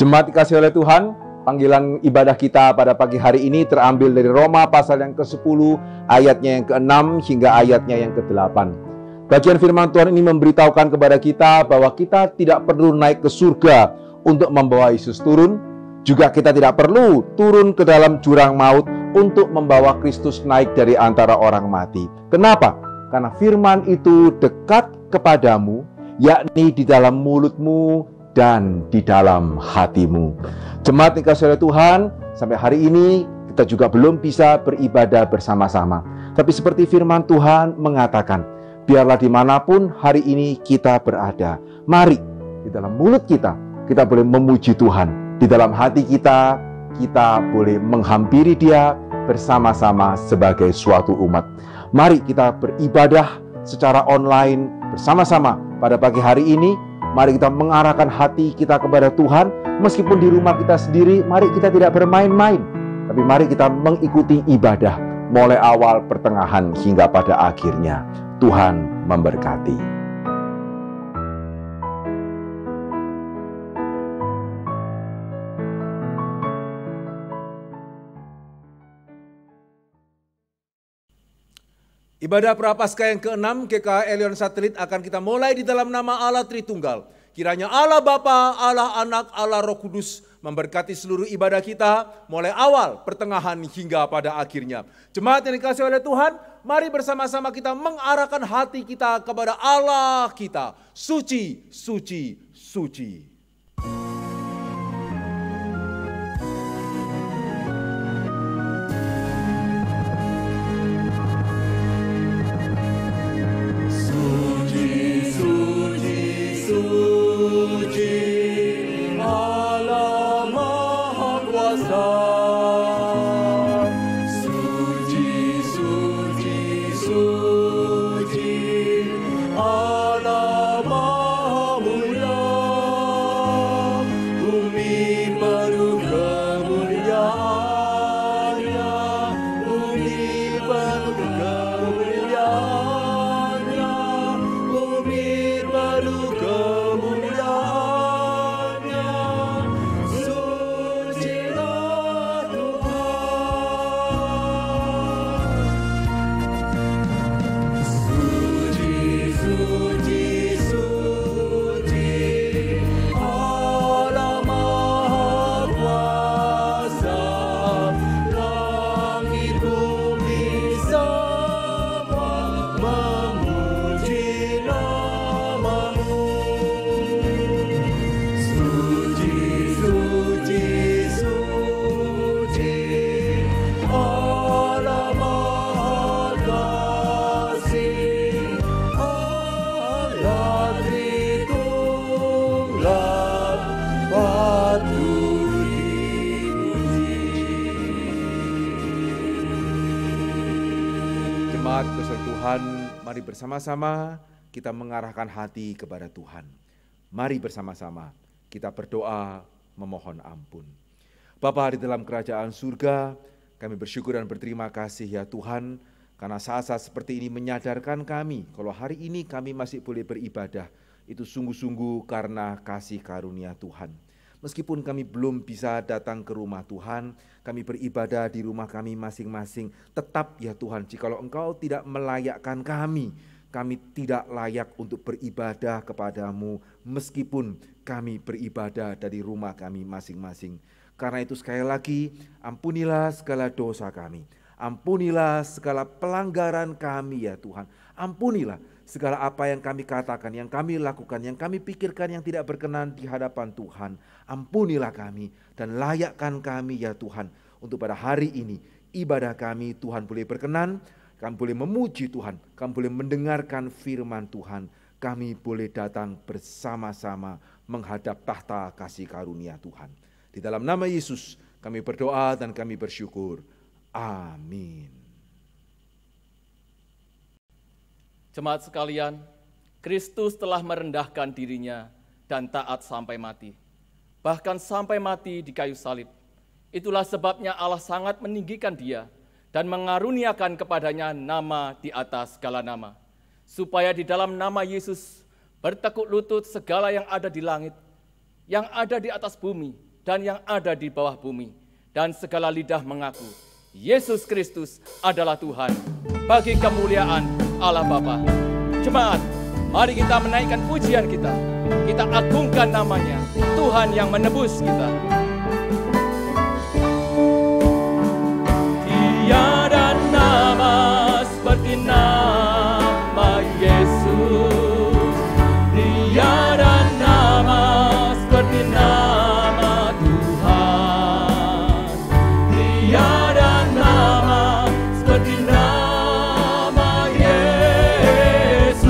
Jemaat dikasihi oleh Tuhan, panggilan ibadah kita pada pagi hari ini terambil dari Roma pasal yang ke-10, ayatnya yang ke-6 hingga ayatnya yang ke-8. Bagian firman Tuhan ini memberitahukan kepada kita bahwa kita tidak perlu naik ke surga untuk membawa Yesus turun. Juga kita tidak perlu turun ke dalam jurang maut untuk membawa Kristus naik dari antara orang mati. Kenapa? Karena firman itu dekat kepadamu, yakni di dalam mulutmu dan di dalam hatimu. Jemaat dikasihi oleh Tuhan, sampai hari ini kita juga belum bisa beribadah bersama-sama. Tapi seperti firman Tuhan mengatakan, biarlah dimanapun hari ini kita berada, mari di dalam mulut kita boleh memuji Tuhan. Di dalam hati kita boleh menghampiri Dia bersama-sama sebagai suatu umat. Mari kita beribadah secara online bersama-sama pada pagi hari ini. Mari kita mengarahkan hati kita kepada Tuhan. Meskipun di rumah kita sendiri, mari kita tidak bermain-main. Tapi mari kita mengikuti ibadah mulai awal, pertengahan, hingga pada akhirnya. Tuhan memberkati. Ibadah Prapaskah yang ke-6 GKH Elion Satelit akan kita mulai di dalam nama Allah Tritunggal. Kiranya Allah Bapa, Allah Anak, Allah Roh Kudus memberkati seluruh ibadah kita mulai awal, pertengahan, hingga pada akhirnya. Jemaat yang dikasihi oleh Tuhan, mari bersama-sama kita mengarahkan hati kita kepada Allah kita. Suci, suci, suci. Mari bersama-sama kita mengarahkan hati kepada Tuhan. Mari bersama-sama kita berdoa memohon ampun. Bapa di dalam kerajaan surga, kami bersyukur dan berterima kasih ya Tuhan, karena saat-saat seperti ini menyadarkan kami kalau hari ini kami masih boleh beribadah. Itu sungguh-sungguh karena kasih karunia Tuhan. Meskipun kami belum bisa datang ke rumah Tuhan, kami beribadah di rumah kami masing-masing. Tetap ya Tuhan, jikalau Engkau tidak melayakkan kami tidak layak untuk beribadah kepadamu, meskipun kami beribadah dari rumah kami masing-masing. Karena itu sekali lagi, ampunilah segala dosa kami. Ampunilah segala pelanggaran kami ya Tuhan. Ampunilah segala apa yang kami katakan, yang kami lakukan, yang kami pikirkan yang tidak berkenan di hadapan Tuhan. Ampunilah kami dan layakkan kami ya Tuhan. Untuk pada hari ini ibadah kami Tuhan boleh berkenan. Kami boleh memuji Tuhan. Kami boleh mendengarkan firman Tuhan. Kami boleh datang bersama-sama menghadap tahta kasih karunia Tuhan. Di dalam nama Yesus kami berdoa dan kami bersyukur. Amin. Jemaat sekalian, Kristus telah merendahkan dirinya dan taat sampai mati. Bahkan sampai mati di kayu salib. Itulah sebabnya Allah sangat meninggikan dia dan mengaruniakan kepadanya nama di atas segala nama. Supaya di dalam nama Yesus bertekuk lutut segala yang ada di langit, yang ada di atas bumi, dan yang ada di bawah bumi. Dan segala lidah mengaku, Yesus Kristus adalah Tuhan, bagi kemuliaan Allah Bapa. Jemaat, mari kita menaikkan pujian kita. Kita agungkan namanya, Tuhan yang menebus kita. Tiada nama seperti nama Yesus. Tiada nama seperti nama Tuhan. Tiada nama seperti nama Yesus.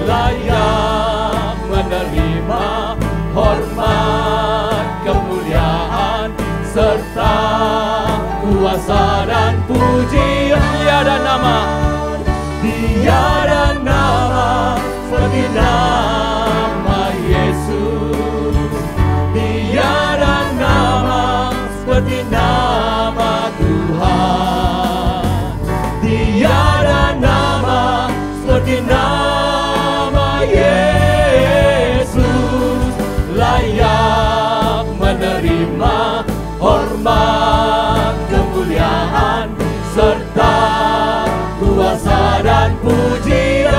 Layak menerima hormat, kemuliaan, serta kuasa dan pujian. Tiada nama seperti nama Yesus. Tiada nama seperti nama Tuhan. Tiada nama seperti nama Yesus. Layak menerima hormat, kemuliaan, serta kuasa dan pujian.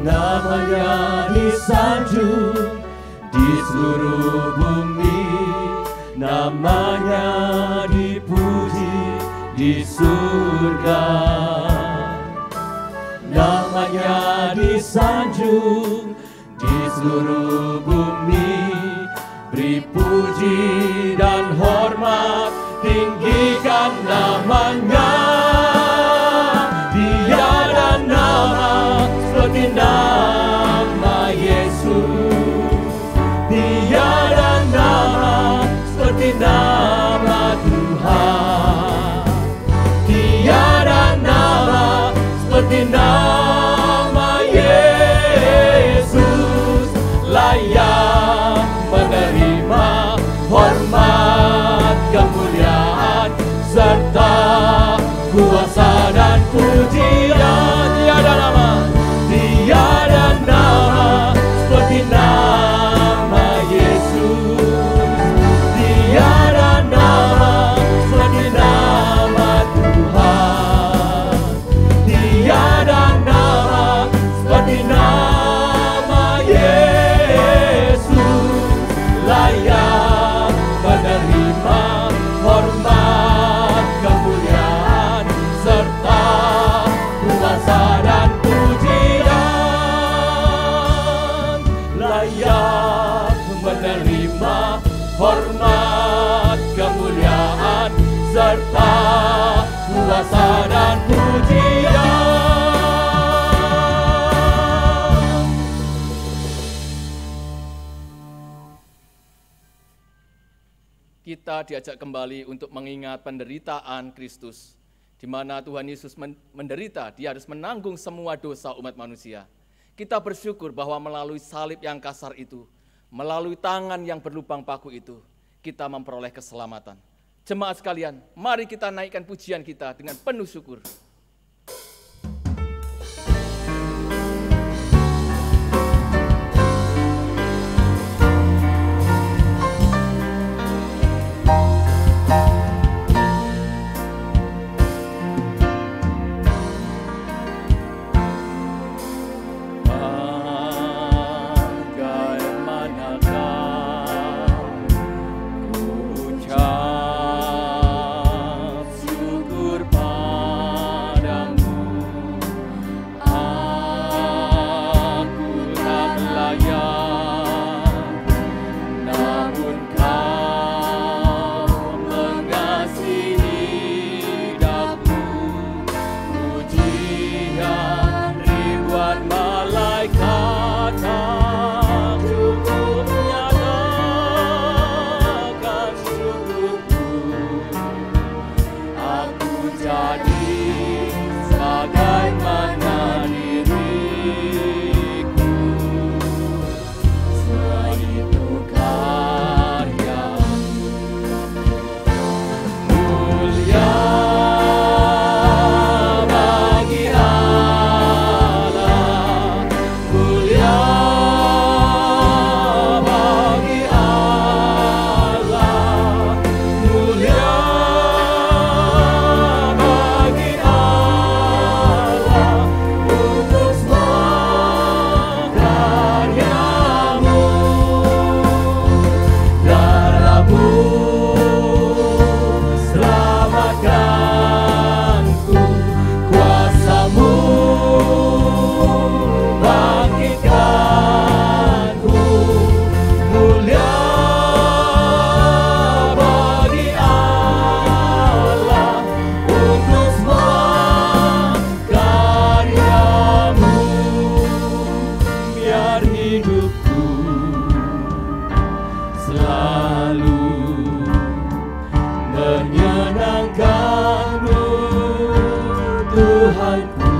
Namanya disanjung di seluruh bumi, namanya dipuji di surga. Namanya disanjung di seluruh bumi, beri puji dan hormat, tinggikan namanya. Tiada nama seperti nama Yesus. Tiada nama seperti nama Tuhan. Tiada nama seperti nama Yesus. Layak menerima hormat, kemuliaan, serta kuasa dan pujian. Tiada nama seperti nama Yesus. Tiada nama seperti nama Tuhan. Tiada nama seperti nama Yesus. Layak menerima hormat, kemuliaan, serta kuasa dan pujian. Layak menerima hormat, kemuliaan, serta kuasa dan pujian. Kita diajak kembali untuk mengingat penderitaan Kristus, di mana Tuhan Yesus menderita, Dia harus menanggung semua dosa umat manusia. Kita bersyukur bahwa melalui salib yang kasar itu, melalui tangan yang berlubang paku itu, kita memperoleh keselamatan. Jemaat sekalian, mari kita naikkan pujian kita dengan penuh syukur. Syukur menyenangkan-Mu Tuhanku.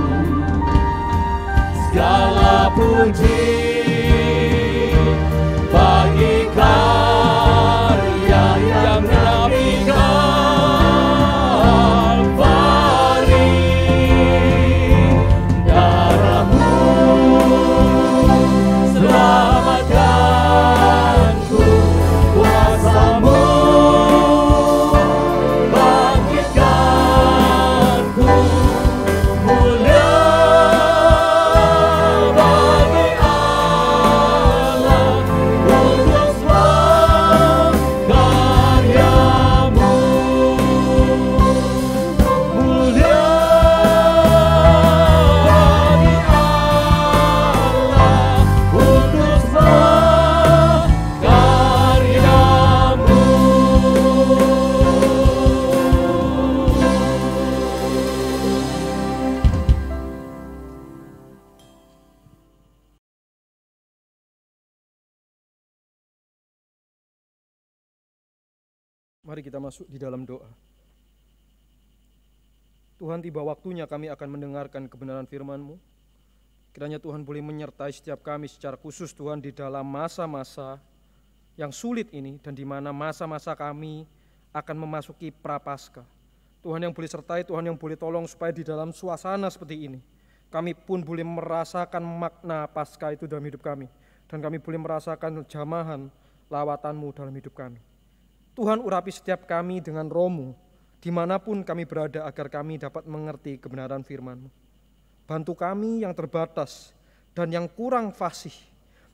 Segala puji bagi karya yang Nabi Kalvari. Darah-Mu selamatkanku, kuasa-Mu bangkitkanku. Mulia bagi Allah, kudus karya-Mu. Mulia bagi Allah, kudus karya-Mu. Mari kita masuk di dalam doa. Tuhan, tiba waktunya kami akan mendengarkan kebenaran firman-Mu. Kiranya Tuhan boleh menyertai setiap kami secara khusus Tuhan di dalam masa-masa yang sulit ini, dan di mana masa-masa kami akan memasuki prapaskah. Tuhan yang boleh sertai, Tuhan yang boleh tolong supaya di dalam suasana seperti ini kami pun boleh merasakan makna Paskah itu dalam hidup kami, dan kami boleh merasakan jamahan lawatan-Mu dalam hidup kami. Tuhan, urapi setiap kami dengan Roh-Mu dimanapun kami berada, agar kami dapat mengerti kebenaran firman-Mu. Bantu kami yang terbatas dan yang kurang fasih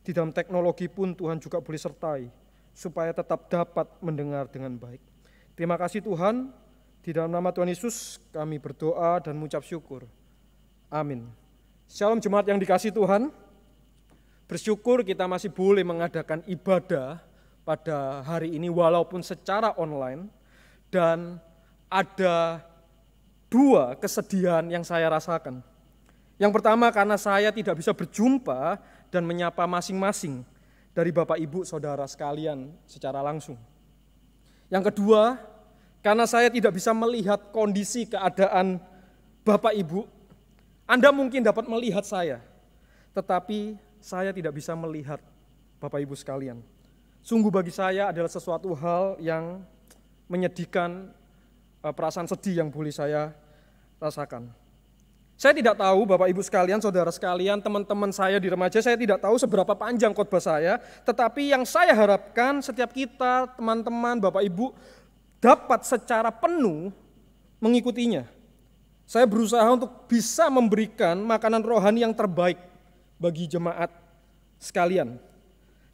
di dalam teknologi pun Tuhan juga boleh sertai, supaya tetap dapat mendengar dengan baik. Terima kasih Tuhan, di dalam nama Tuhan Yesus kami berdoa dan mengucap syukur. Amin. Shalom jemaat yang dikasihi Tuhan. Bersyukur kita masih boleh mengadakan ibadah pada hari ini walaupun secara online, dan ada dua kesedihan yang saya rasakan. Yang pertama, karena saya tidak bisa berjumpa dan menyapa masing-masing dari Bapak Ibu Saudara sekalian secara langsung. Yang kedua, karena saya tidak bisa melihat kondisi keadaan Bapak Ibu. Anda mungkin dapat melihat saya, tetapi saya tidak bisa melihat Bapak Ibu sekalian. Sungguh bagi saya adalah sesuatu hal yang menyedihkan, perasaan sedih yang boleh saya rasakan. Saya tidak tahu Bapak Ibu sekalian, saudara sekalian, teman-teman saya di remaja, saya tidak tahu seberapa panjang khotbah saya, tetapi yang saya harapkan setiap kita, teman-teman, Bapak Ibu, dapat secara penuh mengikutinya. Saya berusaha untuk bisa memberikan makanan rohani yang terbaik bagi jemaat sekalian.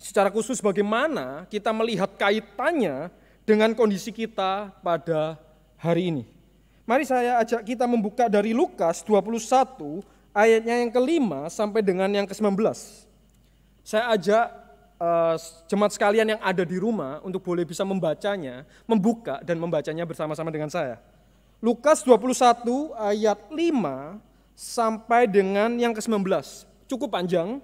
Secara khusus bagaimana kita melihat kaitannya dengan kondisi kita pada hari ini. Mari saya ajak kita membuka dari Lukas 21 ayatnya yang ke-5 sampai dengan yang ke-19. Saya ajak jemaat sekalian yang ada di rumah untuk boleh bisa membacanya, membuka dan membacanya bersama-sama dengan saya. Lukas 21 ayat 5 sampai dengan yang ke-19. Cukup panjang,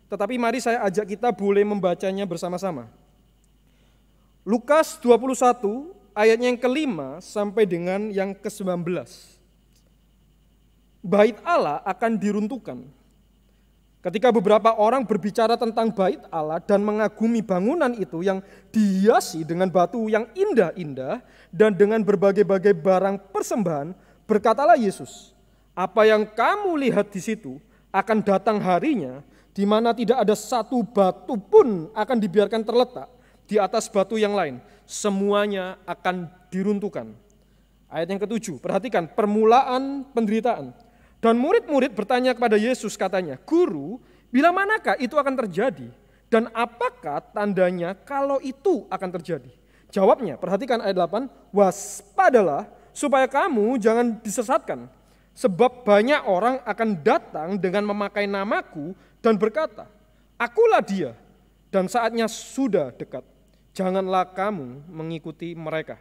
tetapi mari saya ajak kita boleh membacanya bersama-sama. Lukas 21 ayatnya yang ke-5 sampai dengan yang ke-19. Bait Allah akan diruntuhkan. Ketika beberapa orang berbicara tentang bait Allah dan mengagumi bangunan itu yang dihiasi dengan batu yang indah-indah dan dengan berbagai-bagai barang persembahan, berkatalah Yesus, "Apa yang kamu lihat di situ akan datang harinya di mana tidak ada satu batu pun akan dibiarkan terletak di atas batu yang lain. Semuanya akan diruntuhkan." Ayat yang ke-7, perhatikan permulaan penderitaan. Dan murid-murid bertanya kepada Yesus, katanya, "Guru, bila manakah itu akan terjadi? Dan apakah tandanya kalau itu akan terjadi?" Jawabnya, perhatikan ayat 8, "Waspadalah supaya kamu jangan disesatkan. Sebab banyak orang akan datang dengan memakai namaku dan berkata, 'Akulah dia,' dan saatnya sudah dekat. Janganlah kamu mengikuti mereka.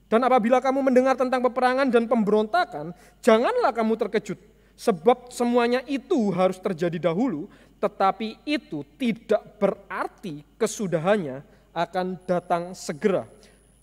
Dan apabila kamu mendengar tentang peperangan dan pemberontakan, janganlah kamu terkejut, sebab semuanya itu harus terjadi dahulu, tetapi itu tidak berarti kesudahannya akan datang segera."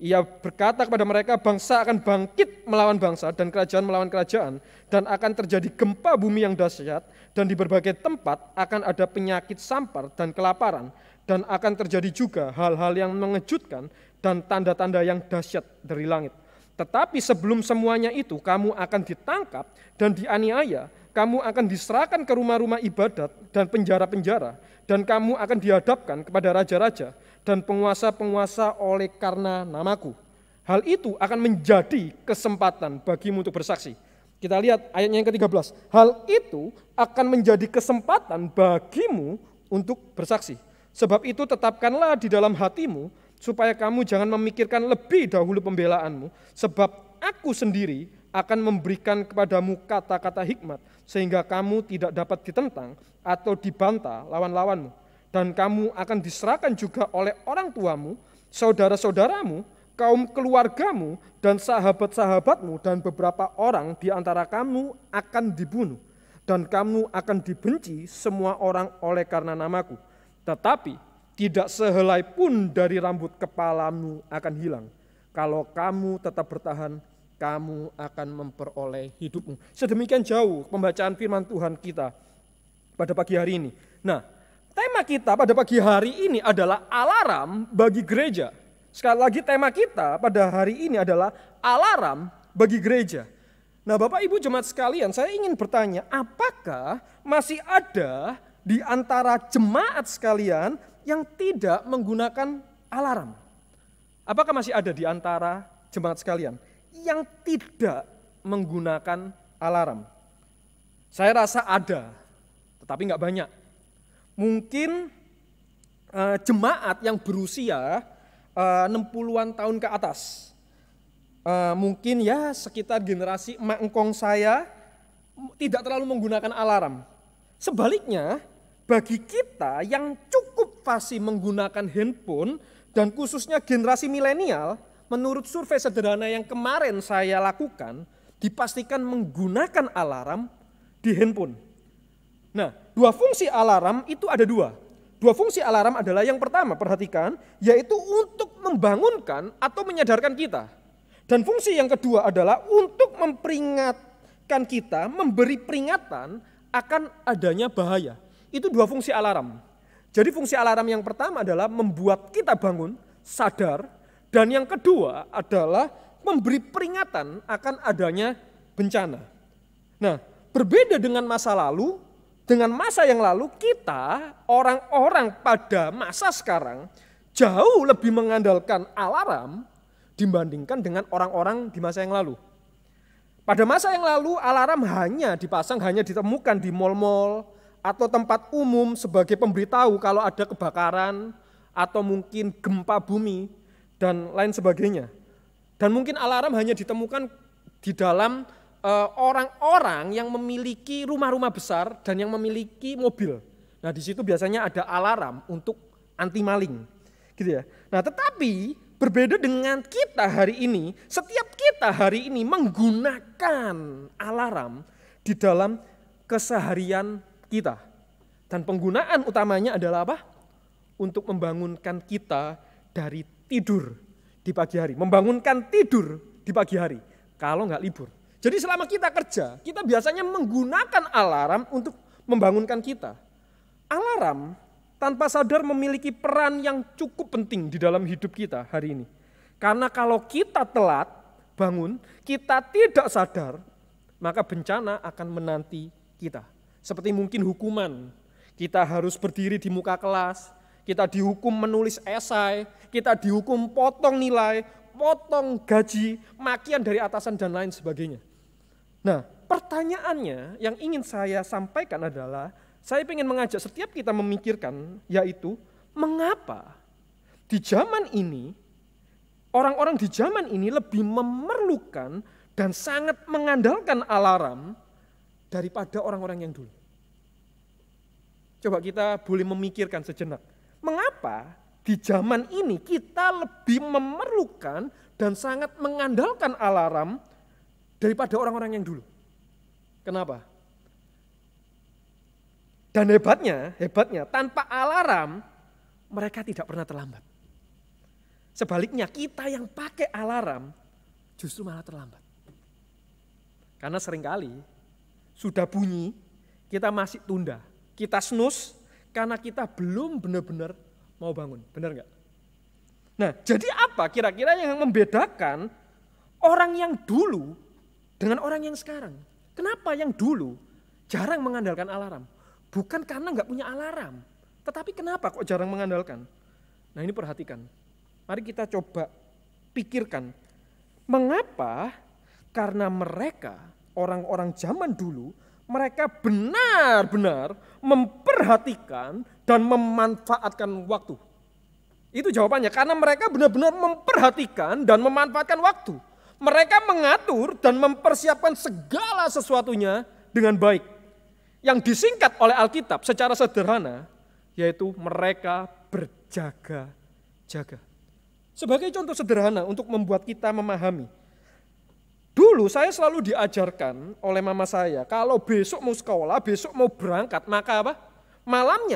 Ia berkata kepada mereka, bangsa akan bangkit melawan bangsa dan kerajaan melawan kerajaan, dan akan terjadi gempa bumi yang dahsyat, dan di berbagai tempat akan ada penyakit sampar dan kelaparan, dan akan terjadi juga hal-hal yang mengejutkan dan tanda-tanda yang dahsyat dari langit. Tetapi sebelum semuanya itu kamu akan ditangkap dan dianiaya, kamu akan diserahkan ke rumah-rumah ibadat dan penjara-penjara, dan kamu akan dihadapkan kepada raja-raja dan penguasa-penguasa oleh karena namaku. Hal itu akan menjadi kesempatan bagimu untuk bersaksi. Kita lihat ayatnya yang ke-13. Hal itu akan menjadi kesempatan bagimu untuk bersaksi. Sebab itu tetapkanlah di dalam hatimu, supaya kamu jangan memikirkan lebih dahulu pembelaanmu, sebab aku sendiri akan memberikan kepadamu kata-kata hikmat, sehingga kamu tidak dapat ditentang atau dibantah lawan-lawanmu. Dan kamu akan diserahkan juga oleh orang tuamu, saudara-saudaramu, kaum keluargamu, dan sahabat-sahabatmu, dan beberapa orang di antara kamu akan dibunuh. Dan kamu akan dibenci semua orang oleh karena namaku. Tetapi tidak sehelai pun dari rambut kepalamu akan hilang. Kalau kamu tetap bertahan, kamu akan memperoleh hidupmu. Sedemikian jauh pembacaan firman Tuhan kita pada pagi hari ini. Nah, tema kita pada pagi hari ini adalah alarm bagi gereja. Sekali lagi tema kita pada hari ini adalah alarm bagi gereja. Nah, Bapak Ibu jemaat sekalian, saya ingin bertanya, apakah masih ada di antara jemaat sekalian yang tidak menggunakan alarm? Apakah masih ada di antara jemaat sekalian yang tidak menggunakan alarm? Saya rasa ada, tetapi nggak banyak. Mungkin jemaat yang berusia 60-an tahun ke atas, mungkin ya sekitar generasi emak engkong saya tidak terlalu menggunakan alarm. Sebaliknya, bagi kita yang cukup fasih menggunakan handphone dan khususnya generasi milenial, menurut survei sederhana yang kemarin saya lakukan, dipastikan menggunakan alarm di handphone. Nah, dua fungsi alarm itu ada dua. Dua fungsi alarm adalah yang pertama, perhatikan, yaitu untuk membangunkan atau menyadarkan kita. Dan fungsi yang kedua adalah untuk memperingatkan kita, memberi peringatan akan adanya bahaya. Itu dua fungsi alarm. Jadi fungsi alarm yang pertama adalah membuat kita bangun, sadar. Dan yang kedua adalah memberi peringatan akan adanya bencana. Nah, berbeda dengan masa lalu, dengan masa yang lalu kita orang-orang pada masa sekarang jauh lebih mengandalkan alarm dibandingkan dengan orang-orang di masa yang lalu. Pada masa yang lalu alarm hanya dipasang, hanya ditemukan di mal-mal atau tempat umum sebagai pemberitahu kalau ada kebakaran atau mungkin gempa bumi dan lain sebagainya. Dan mungkin alarm hanya ditemukan di dalam orang-orang yang memiliki rumah-rumah besar dan yang memiliki mobil. Nah, di situ biasanya ada alarm untuk anti maling, gitu ya. Nah, tetapi berbeda dengan kita hari ini, setiap kita hari ini menggunakan alarm di dalam keseharian kita. Dan penggunaan utamanya adalah apa? Untuk membangunkan kita dari tidur di pagi hari, membangunkan tidur di pagi hari kalau nggak libur. Jadi selama kita kerja, kita biasanya menggunakan alarm untuk membangunkan kita. Alarm tanpa sadar memiliki peran yang cukup penting di dalam hidup kita hari ini. Karena kalau kita telat bangun, kita tidak sadar, maka bencana akan menanti kita. Seperti mungkin hukuman, kita harus berdiri di muka kelas, kita dihukum menulis esai, kita dihukum potong nilai, potong gaji, makian dari atasan dan lain sebagainya. Nah, pertanyaannya yang ingin saya sampaikan adalah, saya ingin mengajak setiap kita memikirkan, yaitu mengapa di zaman ini, orang-orang di zaman ini lebih memerlukan dan sangat mengandalkan alarm daripada orang-orang yang dulu. Coba kita boleh memikirkan sejenak, mengapa di zaman ini kita lebih memerlukan dan sangat mengandalkan alarm daripada orang-orang yang dulu. Kenapa? Dan hebatnya tanpa alarm mereka tidak pernah terlambat. Sebaliknya kita yang pakai alarm justru malah terlambat. Karena seringkali sudah bunyi, kita masih tunda. Kita snooze karena kita belum benar-benar mau bangun. Benar nggak? Nah, jadi apa kira-kira yang membedakan orang yang dulu dengan orang yang sekarang? Kenapa yang dulu jarang mengandalkan alarm? Bukan karena nggak punya alarm, tetapi kenapa kok jarang mengandalkan? Nah, ini perhatikan. Mari kita coba pikirkan. Mengapa? Karena mereka, orang-orang zaman dulu, mereka benar-benar memperhatikan dan memanfaatkan waktu. Itu jawabannya, karena mereka benar-benar memperhatikan dan memanfaatkan waktu. Mereka mengatur dan mempersiapkan segala sesuatunya dengan baik. Yang disingkat oleh Alkitab secara sederhana, yaitu mereka berjaga-jaga. Sebagai contoh sederhana untuk membuat kita memahami. Dulu saya selalu diajarkan oleh mama saya, kalau besok mau sekolah, besok mau berangkat, maka apa? Malam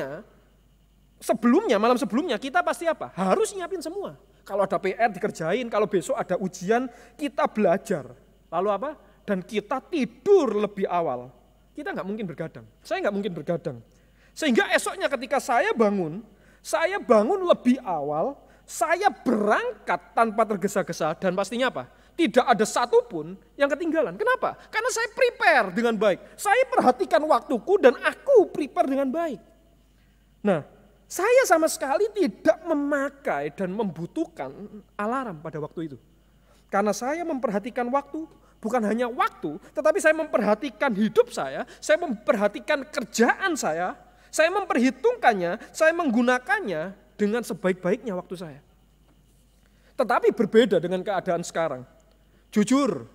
sebelumnya kita pasti apa? Harus nyiapin semua. Kalau ada PR dikerjain, kalau besok ada ujian, kita belajar. Lalu apa? Dan kita tidur lebih awal. Kita nggak mungkin bergadang. Saya nggak mungkin bergadang. Sehingga esoknya ketika saya bangun lebih awal, saya berangkat tanpa tergesa-gesa dan pastinya apa? Tidak ada satupun yang ketinggalan. Kenapa? Karena saya prepare dengan baik. Saya perhatikan waktuku dan aku prepare dengan baik. Nah, saya sama sekali tidak memakai dan membutuhkan alarm pada waktu itu. Karena saya memperhatikan waktu, bukan hanya waktu, tetapi saya memperhatikan hidup saya memperhatikan kerjaan saya memperhitungkannya, saya menggunakannya dengan sebaik-baiknya waktu saya. Tetapi berbeda dengan keadaan sekarang. Jujur,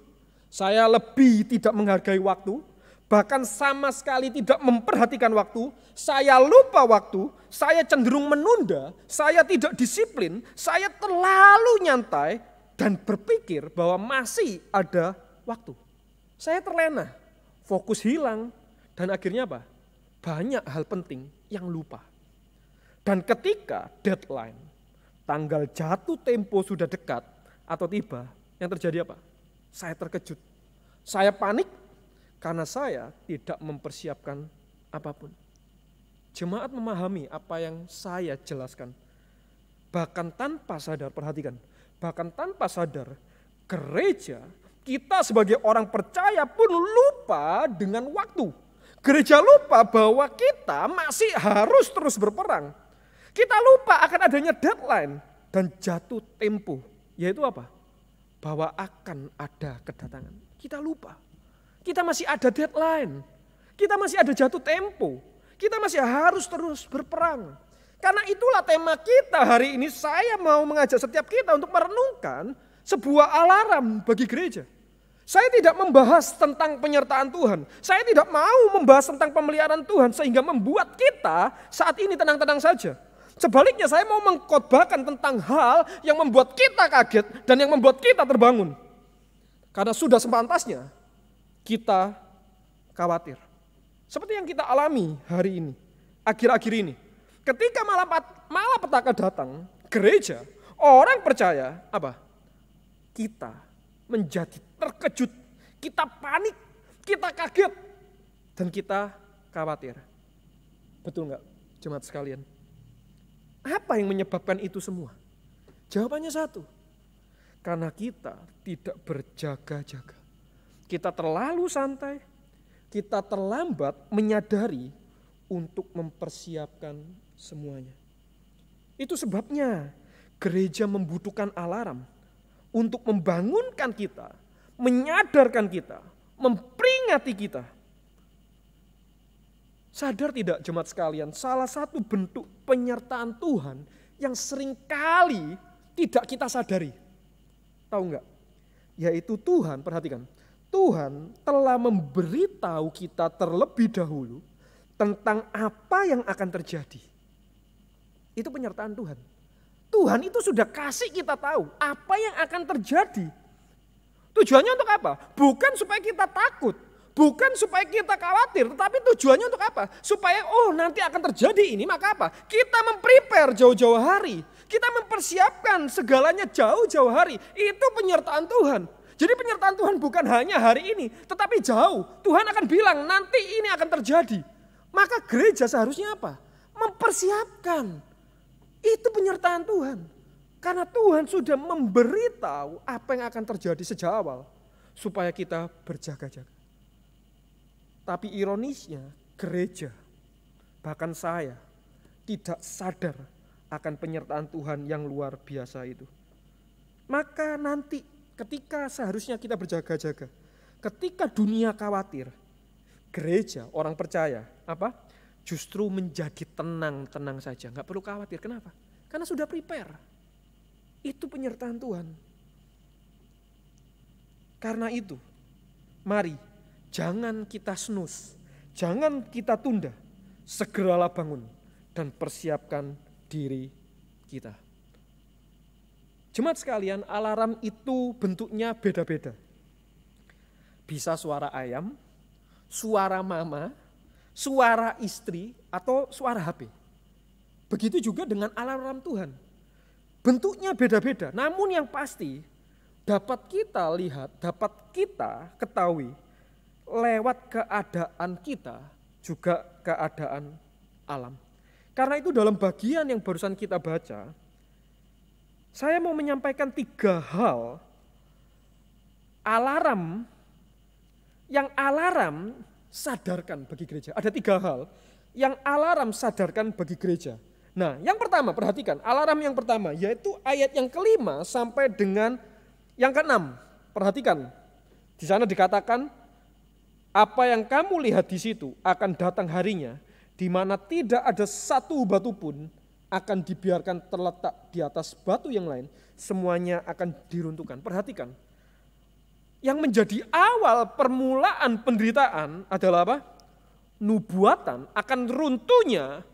saya lebih tidak menghargai waktu, bahkan sama sekali tidak memperhatikan waktu, saya lupa waktu, saya cenderung menunda, saya tidak disiplin, saya terlalu nyantai dan berpikir bahwa masih ada waktu. Saya terlena, fokus hilang, dan akhirnya apa? Banyak hal penting yang lupa. Dan ketika deadline, tanggal jatuh tempo sudah dekat atau tiba, yang terjadi apa? Saya terkejut, saya panik karena saya tidak mempersiapkan apapun. Jemaat memahami apa yang saya jelaskan. Bahkan tanpa sadar, perhatikan, bahkan tanpa sadar, gereja, kita sebagai orang percaya pun lupa dengan waktu. Gereja lupa bahwa kita masih harus terus berperang. Kita lupa akan adanya deadline dan jatuh tempo, yaitu apa? Bahwa akan ada kedatangan. Kita lupa. Kita masih ada deadline. Kita masih ada jatuh tempo. Kita masih harus terus berperang. Karena itulah tema kita hari ini. Saya mau mengajak setiap kita untuk merenungkan sebuah alarm bagi gereja. Saya tidak membahas tentang penyertaan Tuhan. Saya tidak mau membahas tentang pemeliharaan Tuhan sehingga membuat kita saat ini tenang-tenang saja. Sebaliknya saya mau mengkhotbahkan tentang hal yang membuat kita kaget dan yang membuat kita terbangun. Karena sudah sepantasnya kita khawatir. Seperti yang kita alami hari ini, akhir-akhir ini. Ketika malapetaka datang, gereja, orang percaya apa? Kita menjadi terkejut, kita panik, kita kaget, dan kita khawatir. Betul nggak, jemaat sekalian? Apa yang menyebabkan itu semua? Jawabannya satu, karena kita tidak berjaga-jaga. Kita terlalu santai, kita terlambat menyadari untuk mempersiapkan semuanya. Itu sebabnya gereja membutuhkan alarm untuk membangunkan kita, menyadarkan kita, memperingati kita. Sadar tidak jemaat sekalian, salah satu bentuk penyertaan Tuhan yang seringkali tidak kita sadari. Tahu enggak? Yaitu Tuhan, perhatikan, Tuhan telah memberitahu kita terlebih dahulu tentang apa yang akan terjadi. Itu penyertaan Tuhan. Tuhan itu sudah kasih kita tahu apa yang akan terjadi. Tujuannya untuk apa? Bukan supaya kita takut, bukan supaya kita khawatir, tetapi tujuannya untuk apa? Supaya nanti akan terjadi ini, maka apa? Kita memprepare jauh-jauh hari. Kita mempersiapkan segalanya jauh-jauh hari. Itu penyertaan Tuhan. Jadi penyertaan Tuhan bukan hanya hari ini, tetapi jauh. Tuhan akan bilang nanti ini akan terjadi. Maka gereja seharusnya apa? Mempersiapkan. Itu penyertaan Tuhan. Karena Tuhan sudah memberitahu apa yang akan terjadi sejak awal. Supaya kita berjaga-jaga. Tapi ironisnya gereja, bahkan saya, tidak sadar akan penyertaan Tuhan yang luar biasa itu. Maka nanti ketika seharusnya kita berjaga-jaga, ketika dunia khawatir, gereja, orang percaya, justru menjadi tenang-tenang saja. Gak perlu khawatir, kenapa? Karena sudah prepare. Itu penyertaan Tuhan. Karena itu, mari jangan kita snooze, jangan kita tunda, segeralah bangun dan persiapkan diri kita. Jemaat sekalian, alarm itu bentuknya beda-beda. Bisa suara ayam, suara mama, suara istri, atau suara HP. Begitu juga dengan alarm Tuhan. Bentuknya beda-beda, namun yang pasti dapat kita lihat, dapat kita ketahui lewat keadaan kita, juga keadaan alam. Karena itu dalam bagian yang barusan kita baca, saya mau menyampaikan 3 hal alarm yang alarm sadarkan bagi gereja. Ada 3 hal yang alarm sadarkan bagi gereja. Nah, yang pertama, perhatikan, alarm yang pertama yaitu ayat yang ke-5 sampai dengan yang ke-6. Perhatikan, di sana dikatakan, apa yang kamu lihat di situ akan datang harinya, di mana tidak ada satu batu pun akan dibiarkan terletak di atas batu yang lain, semuanya akan diruntuhkan. Perhatikan, yang menjadi awal permulaan penderitaan adalah apa? Nubuatan akan runtuhnya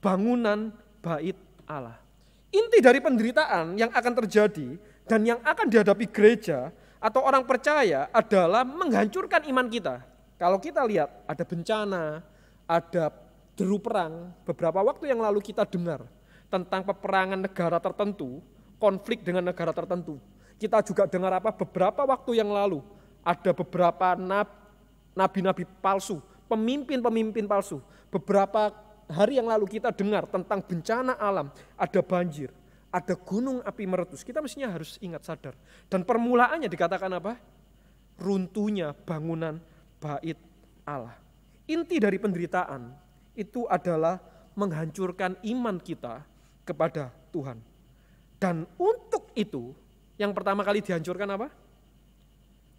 bangunan bait Allah. Inti dari penderitaan yang akan terjadi dan yang akan dihadapi gereja atau orang percaya adalah menghancurkan iman kita. Kalau kita lihat ada bencana, ada deru perang, beberapa waktu yang lalu kita dengar tentang peperangan negara tertentu, konflik dengan negara tertentu. Kita juga dengar beberapa waktu yang lalu ada beberapa nabi-nabi palsu, pemimpin-pemimpin palsu. Beberapa hari yang lalu kita dengar tentang bencana alam, ada banjir, ada gunung api meletus. Kita mestinya harus ingat, sadar. Dan permulaannya dikatakan apa? Runtuhnya bangunan bait Allah. Inti dari penderitaan itu adalah menghancurkan iman kita kepada Tuhan. Dan untuk itu, yang pertama kali dihancurkan apa?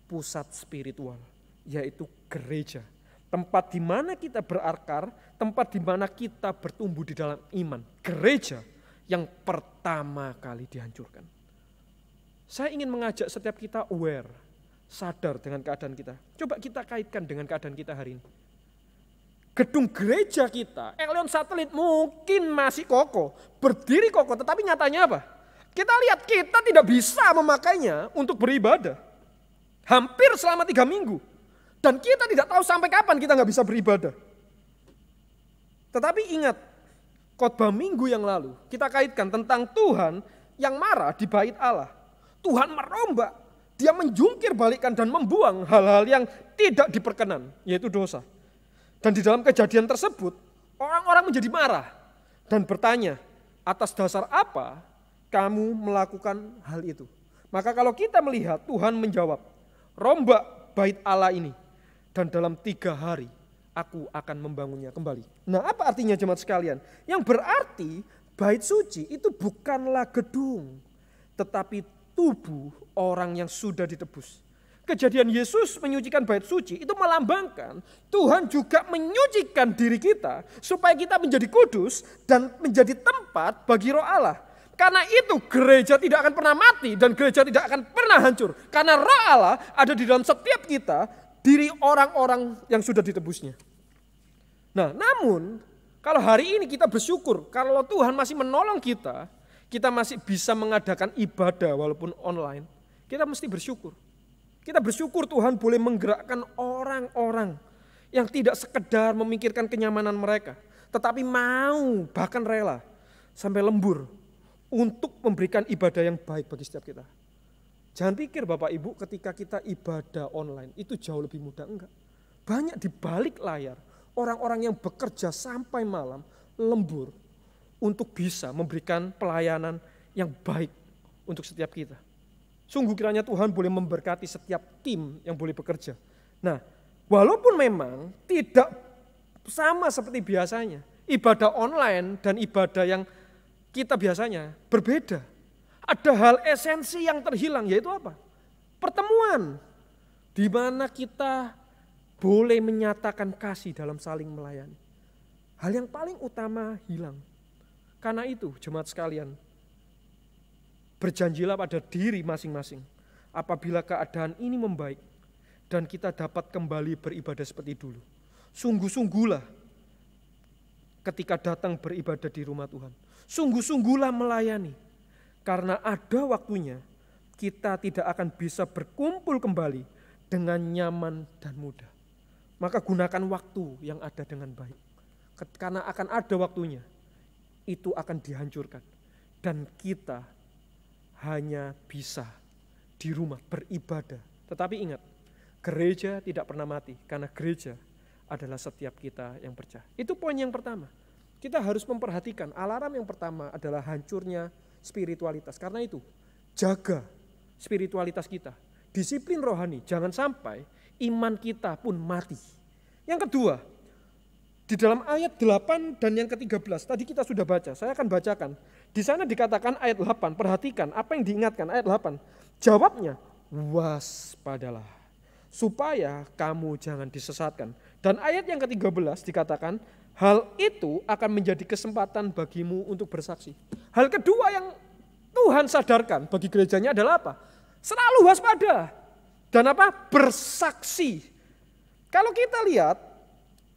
Pusat spiritual, yaitu gereja. Tempat di mana kita berakar, tempat di mana kita bertumbuh di dalam iman. Gereja yang pertama kali dihancurkan. Saya ingin mengajak setiap kita aware, sadar dengan keadaan kita. Coba kita kaitkan dengan keadaan kita hari ini. Gedung gereja kita, Elion Satelit mungkin masih kokoh, berdiri kokoh, tetapi nyatanya apa? Kita lihat kita tidak bisa memakainya untuk beribadah. Hampir selama 3 minggu. Dan kita tidak tahu sampai kapan kita nggak bisa beribadah. Tetapi ingat, khotbah minggu yang lalu kita kaitkan tentang Tuhan yang marah di bait Allah. Tuhan merombak, dia menjungkir balikan dan membuang hal-hal yang tidak diperkenan, yaitu dosa. Dan di dalam kejadian tersebut, orang-orang menjadi marah dan bertanya, atas dasar apa kamu melakukan hal itu? Maka kalau kita melihat, Tuhan menjawab, rombak bait Allah ini, dan dalam 3 hari aku akan membangunnya kembali. Nah, apa artinya jemaat sekalian? Yang berarti bait suci itu bukanlah gedung, tetapi tubuh orang yang sudah ditebus. Kejadian Yesus menyucikan bait suci itu melambangkan Tuhan juga menyucikan diri kita supaya kita menjadi kudus dan menjadi tempat bagi roh Allah. Karena itu gereja tidak akan pernah mati dan gereja tidak akan pernah hancur. Karena roh Allah ada di dalam setiap kita, diri orang-orang yang sudah ditebusnya. Nah, namun kalau hari ini kita bersyukur kalau Tuhan masih menolong kita, kita masih bisa mengadakan ibadah walaupun online, kita mesti bersyukur. Kita bersyukur Tuhan boleh menggerakkan orang-orang yang tidak sekedar memikirkan kenyamanan mereka, tetapi mau bahkan rela sampai lembur untuk memberikan ibadah yang baik bagi setiap kita. Jangan pikir Bapak Ibu ketika kita ibadah online itu jauh lebih mudah, enggak. Banyak di balik layar orang-orang yang bekerja sampai malam, lembur untuk bisa memberikan pelayanan yang baik untuk setiap kita. Sungguh kiranya Tuhan boleh memberkati setiap tim yang boleh bekerja. Nah, walaupun memang tidak sama seperti biasanya, ibadah online dan ibadah yang kita biasanya berbeda. Ada hal esensi yang terhilang, yaitu apa? Pertemuan, di mana kita boleh menyatakan kasih dalam saling melayani. Hal yang paling utama hilang. Karena itu, jemaat sekalian, berjanjilah pada diri masing-masing. Apabila keadaan ini membaik dan kita dapat kembali beribadah seperti dulu. Sungguh-sungguhlah ketika datang beribadah di rumah Tuhan. Sungguh-sungguhlah melayani. Karena ada waktunya kita tidak akan bisa berkumpul kembali dengan nyaman dan mudah. Maka gunakan waktu yang ada dengan baik. Karena akan ada waktunya itu akan dihancurkan. Dan kita hanya bisa di rumah beribadah. Tetapi ingat, gereja tidak pernah mati. Karena gereja adalah setiap kita yang percaya. Itu poin yang pertama. Kita harus memperhatikan alarm yang pertama adalah hancurnya spiritualitas. Karena itu, jaga spiritualitas kita. Disiplin rohani, jangan sampai iman kita pun mati. Yang kedua, di dalam ayat 8 dan yang ke-13, tadi kita sudah baca, saya akan bacakan. Di sana dikatakan ayat 8, perhatikan apa yang diingatkan ayat 8. Jawabnya, waspadalah, supaya kamu jangan disesatkan. Dan ayat yang ke-13 dikatakan, hal itu akan menjadi kesempatan bagimu untuk bersaksi. Hal kedua yang Tuhan sadarkan bagi gerejanya adalah apa? Selalu waspada. Dan apa? Bersaksi. Kalau kita lihat,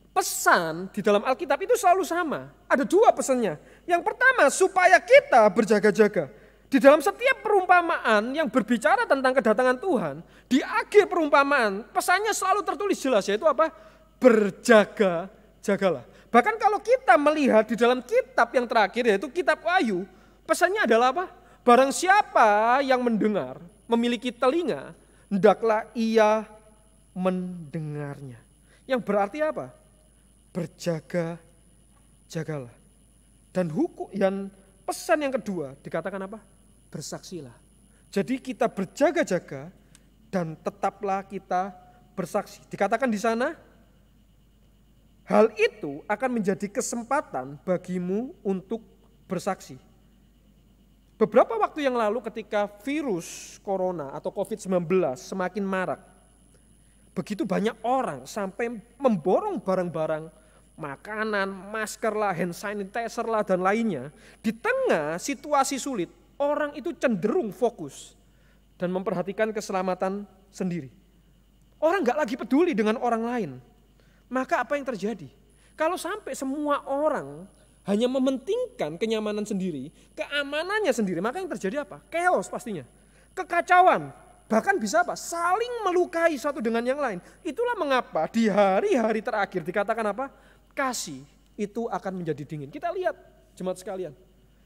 pesan di dalam Alkitab itu selalu sama. Ada dua pesannya. Yang pertama, supaya kita berjaga-jaga. Di dalam setiap perumpamaan yang berbicara tentang kedatangan Tuhan, di akhir perumpamaan, pesannya selalu tertulis jelas, yaitu apa? Berjaga-jagalah. Bahkan kalau kita melihat di dalam kitab yang terakhir, yaitu kitab Wahyu, pesannya adalah apa? Barang siapa yang mendengar, memiliki telinga, hendaklah ia mendengarnya. Yang berarti apa? Berjaga-jagalah. Dan pesan yang kedua dikatakan apa? Bersaksilah. Jadi kita berjaga-jaga dan tetaplah kita bersaksi. Dikatakan di sana, hal itu akan menjadi kesempatan bagimu untuk bersaksi. Beberapa waktu yang lalu ketika virus corona atau COVID-19 semakin marak, begitu banyak orang sampai memborong barang-barang, makanan, masker lah, hand sanitizer lah dan lainnya. Di tengah situasi sulit, orang itu cenderung fokus dan memperhatikan keselamatan sendiri. Orang gak lagi peduli dengan orang lain. Maka apa yang terjadi? Kalau sampai semua orang hanya mementingkan kenyamanan sendiri, keamanannya sendiri, maka yang terjadi apa? Chaos pastinya. Kekacauan, bahkan bisa apa? Saling melukai satu dengan yang lain. Itulah mengapa di hari-hari terakhir dikatakan apa? Kasih itu akan menjadi dingin. Kita lihat jemaat sekalian.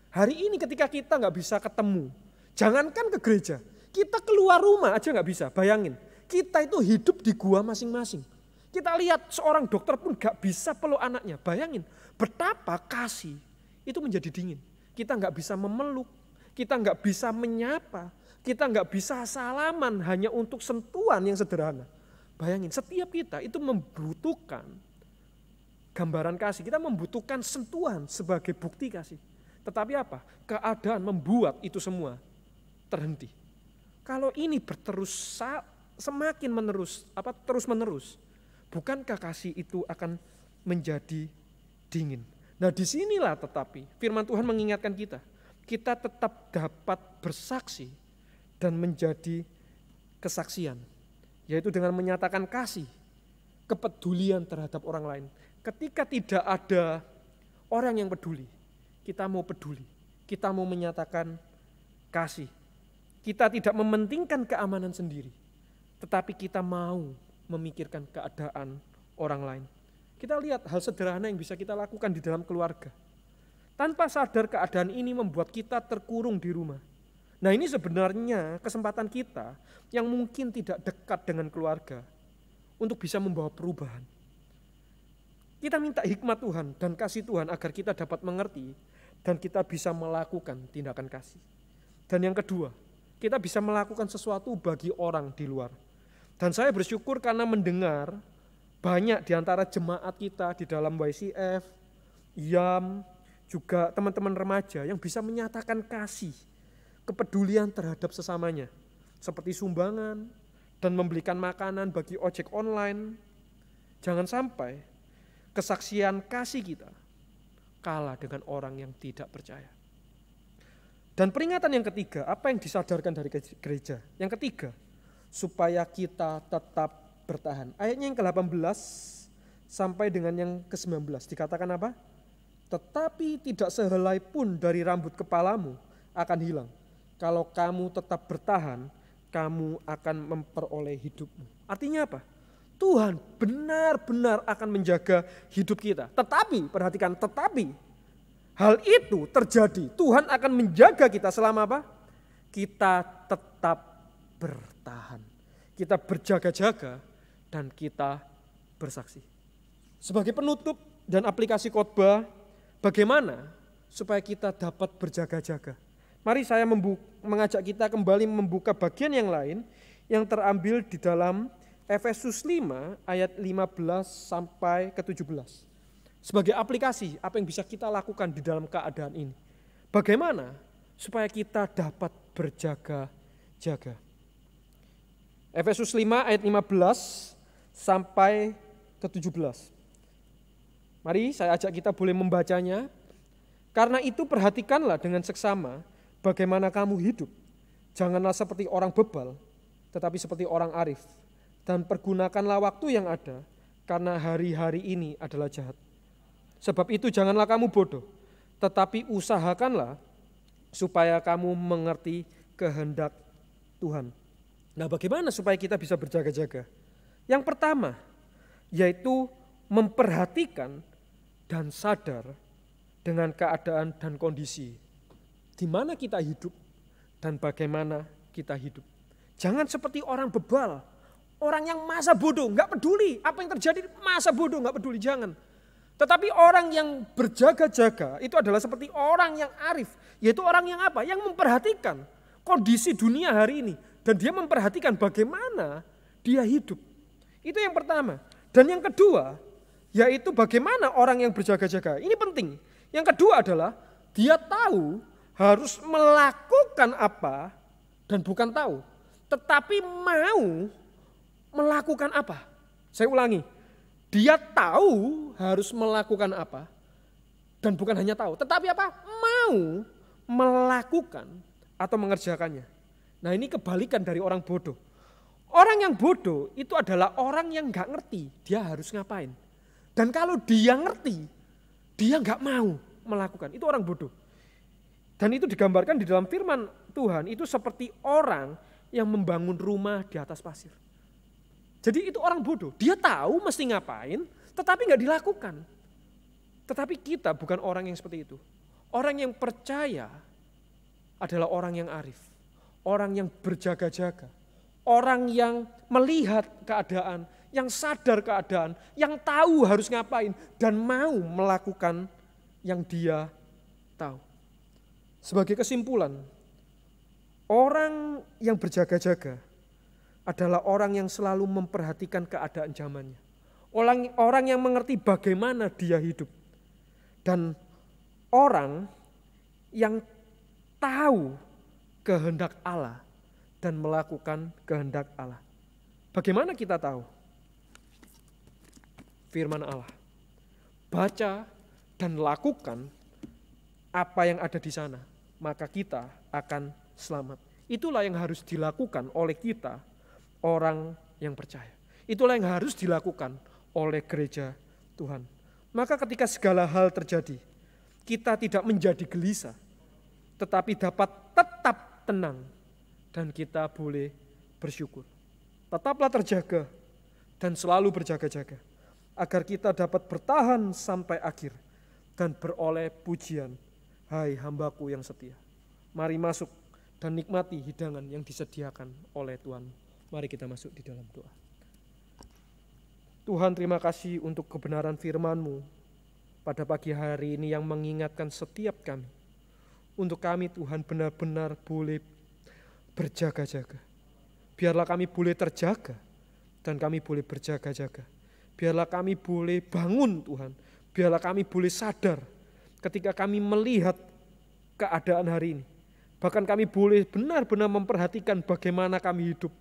Hari ini ketika kita gak bisa ketemu, jangankan ke gereja, kita keluar rumah aja gak bisa. Bayangin, kita itu hidup di gua masing-masing. Kita lihat seorang dokter pun gak bisa peluk anaknya. Bayangin betapa kasih itu menjadi dingin. Kita gak bisa memeluk, kita gak bisa menyapa, kita gak bisa salaman hanya untuk sentuhan yang sederhana. Bayangin setiap kita itu membutuhkan gambaran kasih. Kita membutuhkan sentuhan sebagai bukti kasih. Tetapi apa? Keadaan membuat itu semua terhenti. Kalau ini semakin terus menerus, bukankah kasih itu akan menjadi dingin? Nah disinilah tetapi firman Tuhan mengingatkan kita tetap dapat bersaksi dan menjadi kesaksian, yaitu dengan menyatakan kasih, kepedulian terhadap orang lain. Ketika tidak ada orang yang peduli, kita mau peduli, kita mau menyatakan kasih. Kita tidak mementingkan keamanan sendiri, tetapi kita mau memikirkan keadaan orang lain. Kita lihat hal sederhana yang bisa kita lakukan di dalam keluarga. Tanpa sadar keadaan ini membuat kita terkurung di rumah. Nah, ini sebenarnya kesempatan kita yang mungkin tidak dekat dengan keluarga untuk bisa membawa perubahan. Kita minta hikmat Tuhan dan kasih Tuhan agar kita dapat mengerti dan kita bisa melakukan tindakan kasih. Dan yang kedua, kita bisa melakukan sesuatu bagi orang di luar. Dan saya bersyukur karena mendengar banyak di antara jemaat kita di dalam YCF, YAM, juga teman-teman remaja yang bisa menyatakan kasih, kepedulian terhadap sesamanya. Seperti sumbangan dan membelikan makanan bagi ojek online. Jangan sampai kesaksian kasih kita kalah dengan orang yang tidak percaya. Dan peringatan yang ketiga, apa yang disadarkan dari gereja? Yang ketiga, supaya kita tetap bertahan. Ayatnya yang ke-18 sampai dengan yang ke-19 dikatakan apa? Tetapi tidak sehelai pun dari rambut kepalamu akan hilang. Kalau kamu tetap bertahan, kamu akan memperoleh hidupmu. Artinya apa? Tuhan benar-benar akan menjaga hidup kita. Tetapi, perhatikan, tetapi hal itu terjadi. Tuhan akan menjaga kita selama apa? Kita tetap bertahan. Kita berjaga-jaga dan kita bersaksi. Sebagai penutup dan aplikasi khotbah, bagaimana supaya kita dapat berjaga-jaga? Mari saya mengajak kita kembali membuka bagian yang lain yang terambil di dalam Efesus 5 ayat 15 sampai ke 17. Sebagai aplikasi apa yang bisa kita lakukan di dalam keadaan ini. Bagaimana supaya kita dapat berjaga-jaga. Efesus 5 ayat 15 sampai ke 17. Mari saya ajak kita boleh membacanya. Karena itu perhatikanlah dengan seksama bagaimana kamu hidup. Janganlah seperti orang bebal, tetapi seperti orang arif. Dan pergunakanlah waktu yang ada, karena hari-hari ini adalah jahat. Sebab itu janganlah kamu bodoh, tetapi usahakanlah supaya kamu mengerti kehendak Tuhan. Nah, bagaimana supaya kita bisa berjaga-jaga? Yang pertama, yaitu memperhatikan dan sadar dengan keadaan dan kondisi di mana kita hidup dan bagaimana kita hidup. Jangan seperti orang bebal, orang yang masa bodoh, nggak peduli apa yang terjadi, masa bodoh nggak peduli, jangan. Tetapi orang yang berjaga-jaga itu adalah seperti orang yang arif, yaitu orang yang apa? Yang memperhatikan kondisi dunia hari ini dan dia memperhatikan bagaimana dia hidup. Itu yang pertama. Dan yang kedua, yaitu bagaimana orang yang berjaga-jaga. Ini penting. Yang kedua adalah dia tahu harus melakukan apa dan bukan tahu, tetapi mau melakukan apa. Saya ulangi, dia tahu harus melakukan apa dan bukan hanya tahu, tetapi apa? Mau melakukan atau mengerjakannya. Nah, ini kebalikan dari orang bodoh. Orang yang bodoh itu adalah orang yang gak ngerti dia harus ngapain. Dan kalau dia ngerti, dia gak mau melakukan. Itu orang bodoh. Dan itu digambarkan di dalam firman Tuhan, itu seperti orang yang membangun rumah di atas pasir. Jadi itu orang bodoh, dia tahu mesti ngapain, tetapi gak dilakukan. Tetapi kita bukan orang yang seperti itu. Orang yang percaya adalah orang yang arif, orang yang berjaga-jaga, orang yang melihat keadaan, yang sadar keadaan, yang tahu harus ngapain, dan mau melakukan yang dia tahu. Sebagai kesimpulan, orang yang berjaga-jaga adalah orang yang selalu memperhatikan keadaan zamannya. Orang yang mengerti bagaimana dia hidup. Dan orang yang tahu kehendak Allah dan melakukan kehendak Allah. Bagaimana kita tahu? Firman Allah. Baca dan lakukan apa yang ada di sana, maka kita akan selamat. Itulah yang harus dilakukan oleh kita, orang yang percaya. Itulah yang harus dilakukan oleh gereja Tuhan. Maka ketika segala hal terjadi, kita tidak menjadi gelisah, tetapi dapat tetap tenang dan kita boleh bersyukur. Tetaplah terjaga dan selalu berjaga-jaga, agar kita dapat bertahan sampai akhir dan beroleh pujian Hai hambaku yang setia, mari masuk dan nikmati hidangan yang disediakan oleh Tuhan. Mari kita masuk di dalam doa. Tuhan, terima kasih untuk kebenaran firman-Mu pada pagi hari ini yang mengingatkan setiap kami. Untuk kami Tuhan benar-benar boleh berjaga-jaga. Biarlah kami boleh terjaga dan kami boleh berjaga-jaga. Biarlah kami boleh bangun Tuhan. Biarlah kami boleh sadar ketika kami melihat keadaan hari ini. Bahkan kami boleh benar-benar memperhatikan bagaimana kami hidup.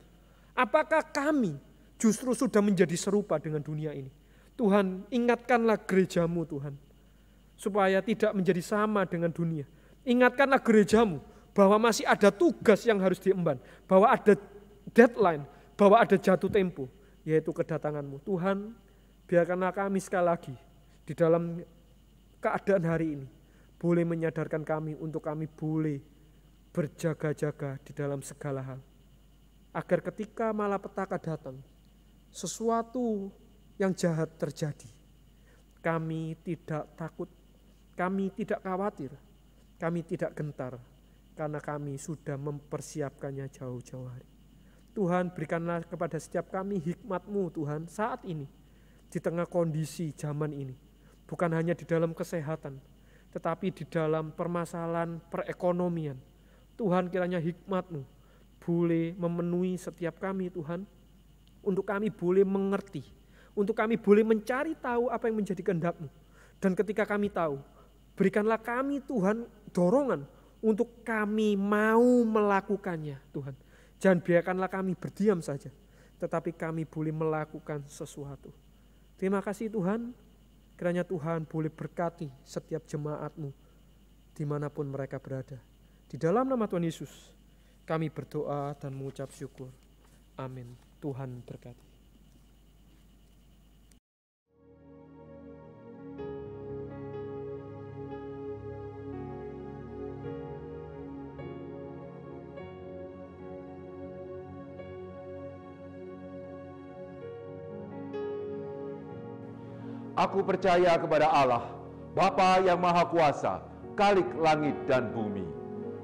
Apakah kami justru sudah menjadi serupa dengan dunia ini? Tuhan, ingatkanlah gereja-Mu Tuhan, supaya tidak menjadi sama dengan dunia. Ingatkanlah gereja-Mu bahwa masih ada tugas yang harus diemban, bahwa ada deadline, bahwa ada jatuh tempo, yaitu kedatangan-Mu. Tuhan, biarkanlah kami sekali lagi di dalam keadaan hari ini boleh menyadarkan kami untuk kami boleh berjaga-jaga di dalam segala hal. Agar ketika malapetaka datang, sesuatu yang jahat terjadi, kami tidak takut, kami tidak khawatir, kami tidak gentar, karena kami sudah mempersiapkannya jauh-jauh hari. Tuhan, berikanlah kepada setiap kami hikmat-Mu Tuhan saat ini, di tengah kondisi zaman ini. Bukan hanya di dalam kesehatan, tetapi di dalam permasalahan perekonomian. Tuhan, kiranya hikmat-Mu boleh memenuhi setiap kami Tuhan, untuk kami boleh mengerti, untuk kami boleh mencari tahu apa yang menjadi kehendak-Mu. Dan ketika kami tahu, berikanlah kami Tuhan dorongan untuk kami mau melakukannya Tuhan. Jangan biarkanlah kami berdiam saja, tetapi kami boleh melakukan sesuatu. Terima kasih Tuhan. Kiranya Tuhan boleh berkati setiap jemaat-Mu dimanapun mereka berada. Di dalam nama Tuhan Yesus kami berdoa dan mengucap syukur. Amin. Tuhan berkati. Aku percaya kepada Allah, Bapa yang Maha Kuasa, Khalik langit dan bumi.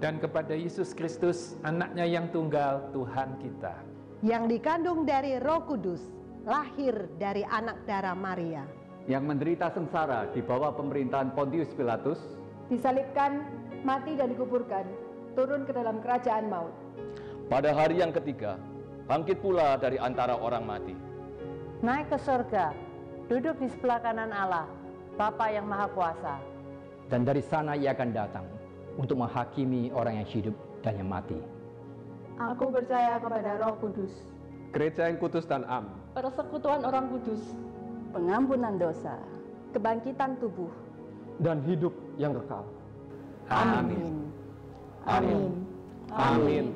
Dan kepada Yesus Kristus, anaknya yang tunggal, Tuhan kita. Yang dikandung dari Roh Kudus, lahir dari anak darah Maria. Yang menderita sengsara di bawah pemerintahan Pontius Pilatus. Disalibkan, mati dan dikuburkan, turun ke dalam kerajaan maut. Pada hari yang ketiga, bangkit pula dari antara orang mati. Naik ke surga, duduk di sebelah kanan Allah, Bapa yang Maha Kuasa. Dan dari sana ia akan datang untuk menghakimi orang yang hidup dan yang mati. Aku percaya kepada Roh Kudus, Gereja yang kudus dan am, persekutuan orang kudus, pengampunan dosa, kebangkitan tubuh, dan hidup yang kekal. Amin. Amin. Amin.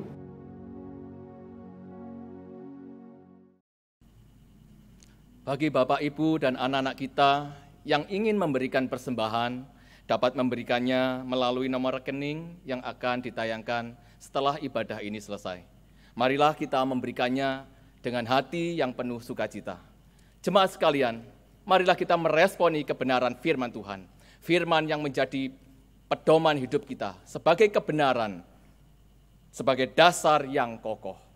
Bagi Bapak, Ibu, dan anak-anak kita yang ingin memberikan persembahan, dapat memberikannya melalui nomor rekening yang akan ditayangkan setelah ibadah ini selesai. Marilah kita memberikannya dengan hati yang penuh sukacita. Jemaat sekalian, marilah kita meresponi kebenaran firman Tuhan. Firman yang menjadi pedoman hidup kita sebagai kebenaran, sebagai dasar yang kokoh.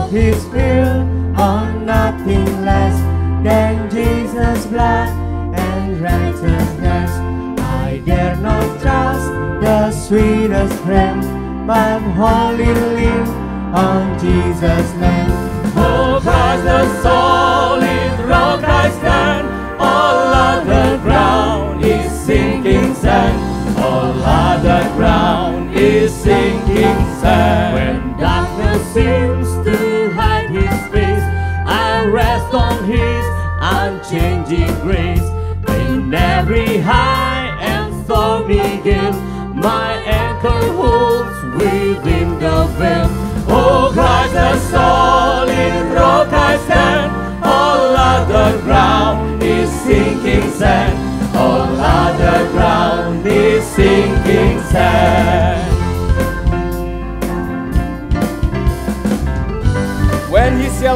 His will on nothing less than Jesus' blood and righteousness. I dare not trust the sweetest friend, but wholly lean on Jesus' name. Oh Christ, the solid rock I stand, all other ground is sinking sand. All other ground is sinking sand. When darkness seems to hide His face, I rest on His unchanging grace. In every high and stormy gale, my anchor holds within the veil. Oh Christ, the solid rock I stand, all other ground is sinking sand. All other ground is sinking sand.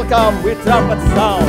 shall come with trumpet sound.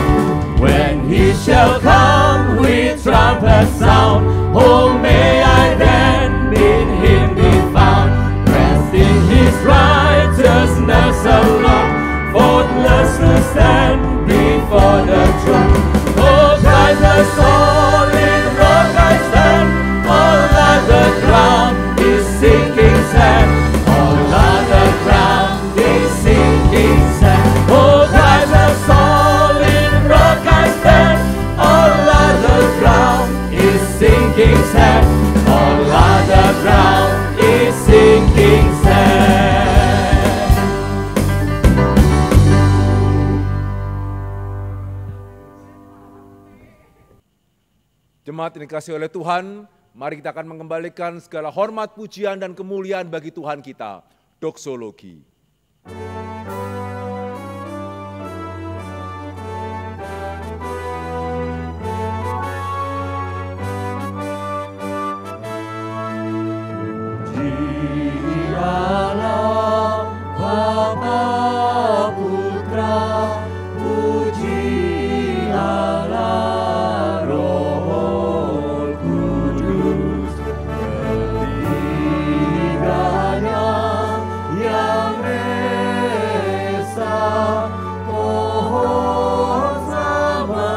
When he shall come with trumpet sound, oh may I then in him be found, rest in his righteousness alone, faultless to stand before the throne. Oh Christ the solid rock I stand, all other ground is sinking sand, all other ground is sinking sand. Oh Christ the solid rock I stand, all other ground is sinking sand, all other ground is sinking sand. Jemaat yang dikasihi oleh Tuhan, mari kita akan mengembalikan segala hormat, pujian, dan kemuliaan bagi Tuhan kita. Doksologi. Dialah Bapa Putra, puji Allah Roh Kudus, ketiganya yang esa, pohon sama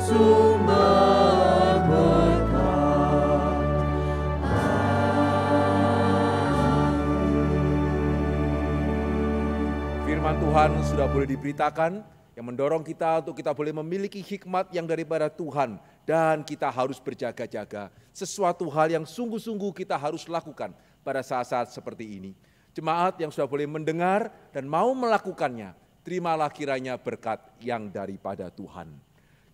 sumber berkat. Firman Tuhan sudah boleh diberitakan, yang mendorong kita untuk kita boleh memiliki hikmat yang daripada Tuhan. Dan kita harus berjaga-jaga. Sesuatu hal yang sungguh-sungguh kita harus lakukan pada saat-saat seperti ini. Jemaat yang sudah boleh mendengar dan mau melakukannya, terimalah kiranya berkat yang daripada Tuhan.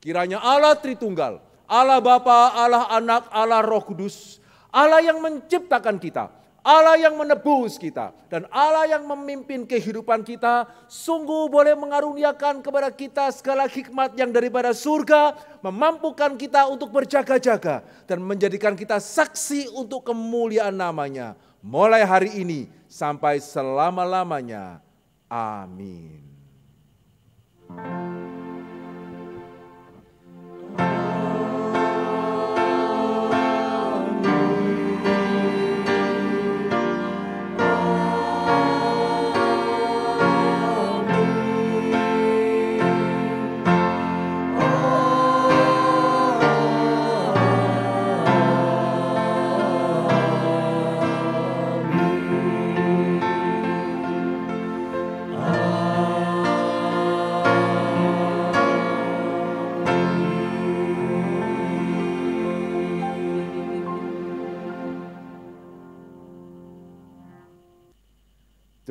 Kiranya Allah Tritunggal, Allah Bapa, Allah Anak, Allah Roh Kudus, Allah yang menciptakan kita, Allah yang menebus kita, dan Allah yang memimpin kehidupan kita, sungguh boleh mengaruniakan kepada kita segala hikmat yang daripada surga, memampukan kita untuk berjaga-jaga, dan menjadikan kita saksi untuk kemuliaan namanya, mulai hari ini sampai selama-lamanya. Amin.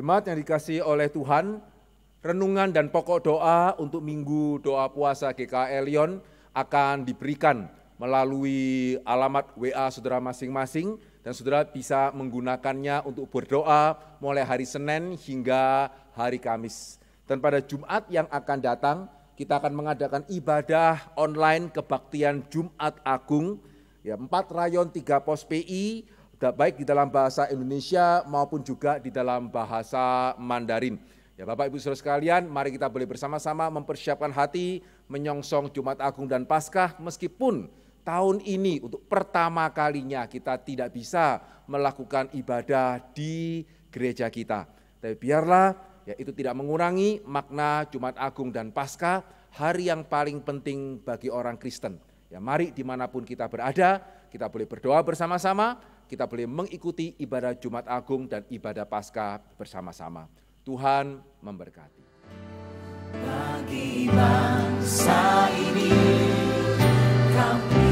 Jemaat yang dikasihi oleh Tuhan, renungan dan pokok doa untuk Minggu Doa Puasa GKI Lyon akan diberikan melalui alamat WA saudara masing-masing, dan saudara bisa menggunakannya untuk berdoa mulai hari Senin hingga hari Kamis. Dan pada Jumat yang akan datang, kita akan mengadakan ibadah online kebaktian Jumat Agung, 4 rayon 3 pos PI, baik di dalam bahasa Indonesia maupun juga di dalam bahasa Mandarin. Ya Bapak Ibu Saudara sekalian, mari kita boleh bersama-sama mempersiapkan hati menyongsong Jumat Agung dan Paskah, meskipun tahun ini untuk pertama kalinya kita tidak bisa melakukan ibadah di gereja kita. Tapi biarlah ya itu tidak mengurangi makna Jumat Agung dan Paskah, hari yang paling penting bagi orang Kristen. Ya mari dimanapun kita berada, kita boleh berdoa bersama-sama, kita boleh mengikuti ibadah Jumat Agung dan ibadah Paskah bersama-sama. Tuhan memberkati. Bagi bangsa ini kami